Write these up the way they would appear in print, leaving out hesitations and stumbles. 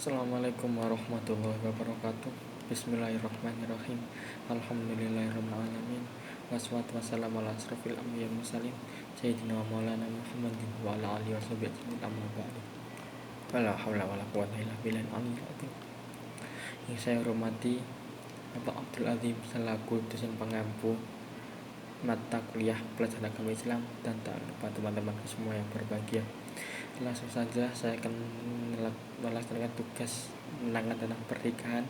Assalamualaikum warahmatullahi wabarakatuh. Bismillahirrahmanirrahim. Alhamdulillahirabbil alamin. Wassalatu wassalamu ala asrofil anbiya'i wal mursalin sayyidina wa maulana Muhammadin wa ala alihi washabihi ajmain amma ba'du. Wala haula wala quwwata illa billahil aliyyil azim. Yang saya hormati Bapak Abdul Azim selaku dosen pengampu mata kuliah pelajaran agama Islam, dan tak lupa teman-teman semua yang berbahagia. Langsung saja saya akan melaksanakan tugas menerangkan tentang pernikahan,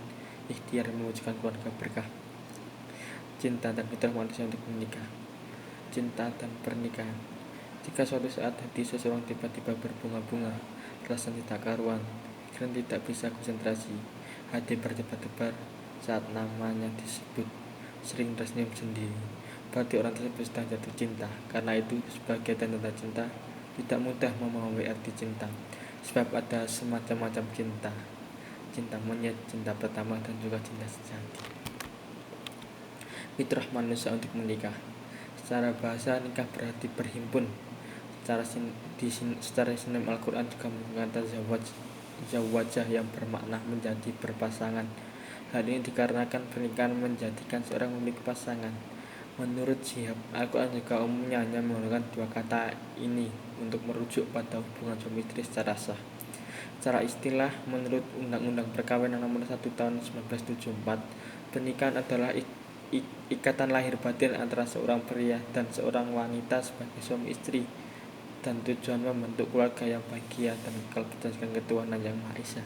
ikhtiar mewujudkan keluarga berkah, cinta dan fitrah manusia untuk menikah. Cinta dan pernikahan. Jika suatu saat hati seseorang tiba-tiba berbunga-bunga, rasa tidak karuan, dan tidak bisa konsentrasi, hati berdebar-debar saat namanya disebut, sering tersenyum sendiri, berarti orang tersebut sedang jatuh cinta. Karena itu, sebagai tanda cinta, tidak mudah memahami arti cinta, sebab ada semacam-macam cinta: cinta monyet, cinta pertama, dan juga cinta sejati. Fitrah manusia untuk menikah. Secara bahasa, nikah berarti berhimpun. Secara sinem Al-Quran juga mengatakan zawajah yang bermakna menjadi berpasangan. Hal ini dikarenakan pernikahan menjadikan seorang memiliki pasangan. Menurut Syihab, Al-Quran juga umumnya hanya menggunakan dua kata ini untuk merujuk pada hubungan suami istri secara sah. Secara istilah, menurut Undang-Undang Perkawinan Nomor 1 Tahun 1974, pernikahan adalah ikatan lahir batin antara seorang pria dan seorang wanita sebagai suami istri, dan tujuan membentuk keluarga yang bahagia dan kekal berdasarkan ketuhanan Yang Maha Esa.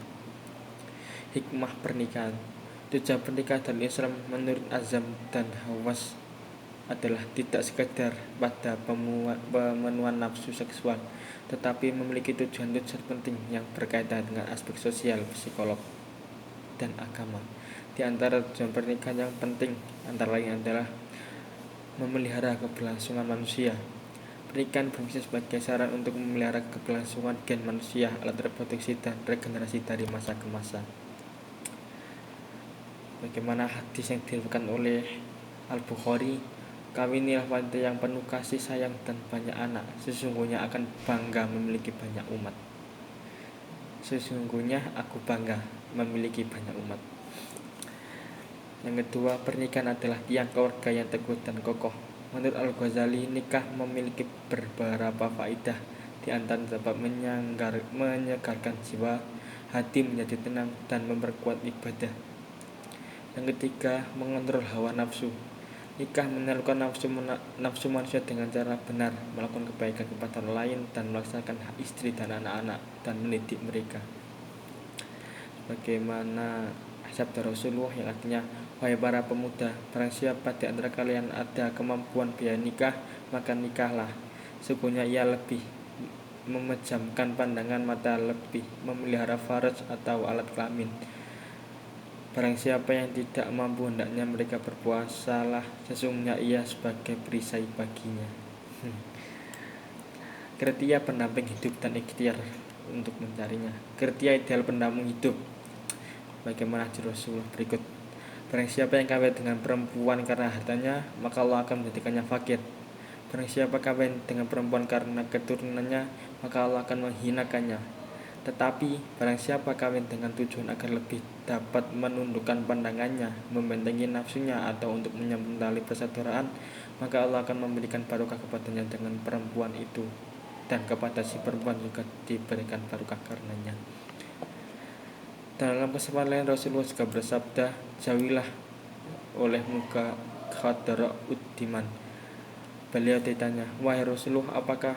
Hikmah pernikahan. Tujuan pernikahan dalam Islam menurut Azam dan Hawas adalah tidak sekedar pada pemenuhan nafsu seksual, tetapi memiliki tujuan-tujuan penting yang berkaitan dengan aspek sosial, psikolog, dan agama. Di antara tujuan pernikahan yang penting antara lain adalah memelihara keberlangsungan manusia. Pernikahan berfungsi sebagai saran untuk memelihara keberlangsungan gen manusia, alat reproduksi, dan regenerasi dari masa ke masa. Bagaimana hadis yang diriwayatkan oleh Al-Bukhari, kawinilah wanita yang penuh kasih sayang dan banyak anak, sesungguhnya akan bangga memiliki banyak umat. Sesungguhnya aku bangga memiliki banyak umat. Yang kedua, pernikahan adalah tiang keluarga yang teguh dan kokoh. Menurut Al-Ghazali, nikah memiliki beberapa faedah. Di antara dapat menyegarkan jiwa, hati menjadi tenang, dan memperkuat ibadah. Yang ketiga, mengontrol hawa nafsu. Nikah menyalurkan nafsu manusia dengan cara benar, melakukan kebaikan kepada orang lain, dan melaksanakan hak istri dan anak-anak, dan mendidik mereka. Bagaimana sabda Rasulullah yang artinya, wahai para pemuda, barang siapa di antara kalian ada kemampuan biaya nikah, maka nikahlah. Sesungguhnya ia lebih memejamkan pandangan mata, lebih memelihara faraj atau alat kelamin. Barang siapa yang tidak mampu, hendaknya mereka berpuasalah, sesungguhnya ia sebagai perisai baginya. Kriteria pendamping hidup dan ikhtiar untuk mencarinya. Kriteria ideal pendamping hidup bagaimana di Rasulullah berikut. Barang siapa yang kawin dengan perempuan karena hartanya, maka Allah akan menjadikannya fakir. Barang siapa kawin dengan perempuan karena keturunannya, maka Allah akan menghinakannya. Tetapi barang siapa kawin dengan tujuan agar lebih dapat menundukkan pandangannya, membentengi nafsunya, atau untuk menyambung tali persaudaraan, maka Allah akan memberikan barokah kepadanya dengan perempuan itu, dan kepada si perempuan juga diberikan barokah karenanya. Dalam kesempatan lain, Rasulullah juga bersabda, jauhilah oleh muka Khadra'ud-Diman. Beliau ditanya, wahai Rasulullah, apakah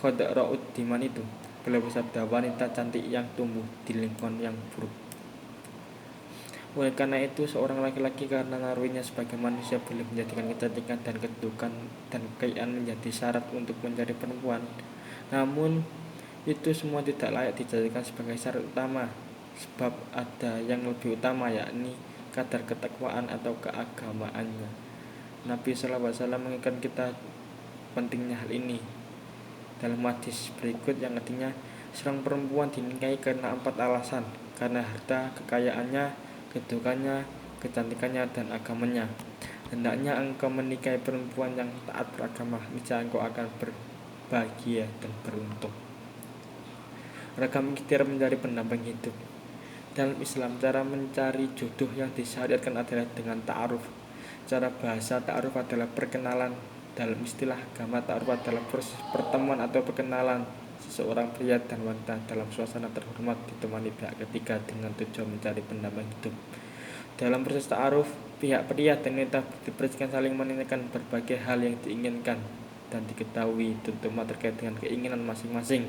Khadra'ud-Diman itu? Beliau bersabda, wanita cantik yang tumbuh di lingkungan yang buruk. Oleh karena itu, seorang laki-laki karena naruhinya sebagai manusia boleh menjadikan kecantikan dan kedudukan dan kekayaan menjadi syarat untuk mencari perempuan. Namun, itu semua tidak layak dijadikan sebagai syarat utama, sebab ada yang lebih utama, yakni kadar ketakwaan atau keagamaannya. Nabi SAW mengingatkan kita pentingnya hal ini dalam hadis berikut yang artinya, seorang perempuan dinikahi karena 4 alasan: karena harta, kekayaannya, kedudukannya, kecantikannya, dan agamanya. Hendaknya engkau menikahi perempuan yang taat beragama, niscaya engkau akan berbahagia dan beruntung. Ragam ikhtiar mencari pendamping hidup. Dalam Islam, cara mencari jodoh yang disyariatkan adalah dengan ta'aruf. Cara bahasa, ta'aruf adalah perkenalan. Dalam istilah agama, ta'aruf adalah proses pertemuan atau perkenalan seseorang pria dan wanita dalam suasana terhormat ditemani pihak ketiga dengan tujuan mencari pendamping hidup. Dalam proses ta'aruf, pihak pria dan wanita dipersilakan saling menanyakan berbagai hal yang diinginkan dan diketahui, terutama terkait dengan keinginan masing-masing,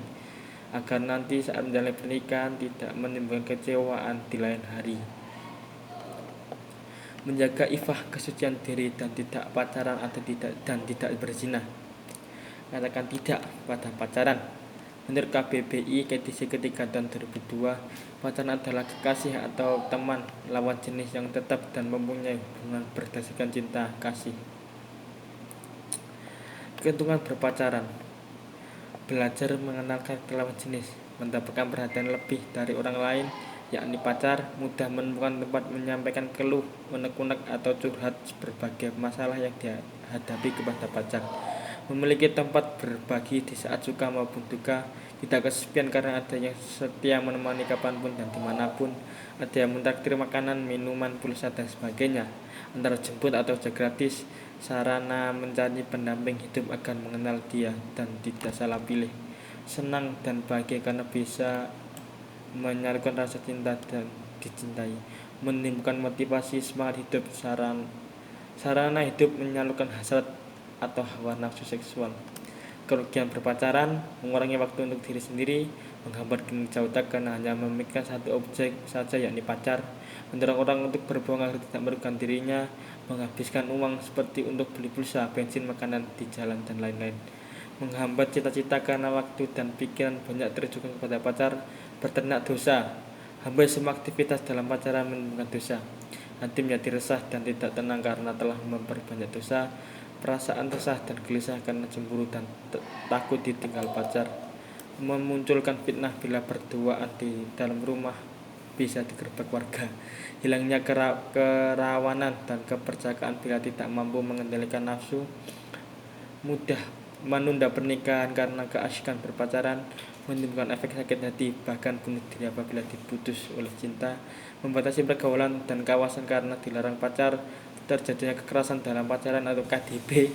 agar nanti saat menjalani pernikahan tidak menimbulkan kecewaan di lain hari. Menjaga ifah kesucian diri dan tidak pacaran atau tidak berzina. Katakan tidak pada pacaran. Menurut KBBI edisi ketiga tahun 2002, pacaran adalah kekasih atau teman lawan jenis yang tetap dan mempunyai hubungan berdasarkan cinta kasih. Keuntungan berpacaran: belajar mengenal karakter lawan jenis, mendapatkan perhatian lebih dari orang lain, yakni pacar, mudah menemukan tempat menyampaikan keluh, unek-unek atau curhat berbagai masalah yang dihadapi kepada pacar, memiliki tempat berbagi di saat suka maupun duka, tidak kesepian karena ada yang setia menemani kapanpun dan dimanapun, ada yang mentraktir makanan, minuman, pulsa dan sebagainya, antara jemput atau ojek gratis, sarana mencari pendamping hidup agar mengenal dia dan tidak salah pilih, senang dan bahagia karena bisa menyalurkan rasa cinta dan dicintai, menimbulkan motivasi semangat hidup, sarana hidup menyalurkan hasrat atau hawa nafsu seksual. Kerugian berpacaran: mengurangi waktu untuk diri sendiri, menghambat kinerja otak karena hanya memikirkan satu objek saja yakni pacar, mendorong orang untuk berbohong agar tidak merugikan dirinya, menghabiskan uang seperti untuk beli pulsa, bensin, makanan di jalan dan lain-lain, menghambat cita-cita karena waktu dan pikiran banyak terjukan kepada pacar, berternak dosa. Hampir semua aktivitas dalam pacaran menimbulkan dosa. Hati menjadi resah dan tidak tenang karena telah memperbanyak dosa. Perasaan resah dan gelisah karena cemburu dan takut ditinggal pacar. Memunculkan fitnah bila berduaan di dalam rumah, bisa digerebek warga. Hilangnya kerawanan dan kepercayaan bila tidak mampu mengendalikan nafsu. Mudah menunda pernikahan karena keasyikan berpacaran, menimbulkan efek sakit hati, bahkan bunuh diri apabila diputus oleh cinta. Membatasi pergaulan dan kawasan karena dilarang pacar. Terjadinya kekerasan dalam pacaran atau KDP,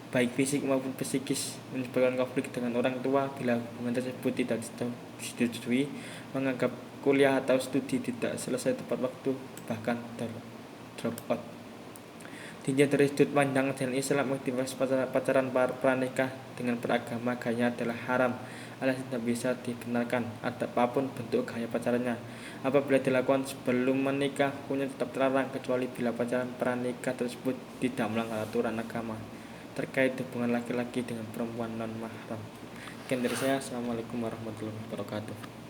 baik fisik maupun psikis, menyebabkan konflik dengan orang tua bila hubungan tersebut tidak disetujui, menganggap kuliah atau studi tidak selesai tepat waktu, bahkan drop out. Tinjau dari sudut pandang ajaran Islam, aktivitas pacaran pranikah dengan beragama gaya adalah haram alias tidak bisa dibenarkan apapun bentuk gaya pacarannya. Apabila dilakukan sebelum menikah, hukumnya tetap terlarang kecuali bila pacaran pranikah tersebut tidak melanggar aturan agama terkait hubungan laki-laki dengan perempuan non mahram. Sekian dari saya. Assalamualaikum warahmatullahi wabarakatuh.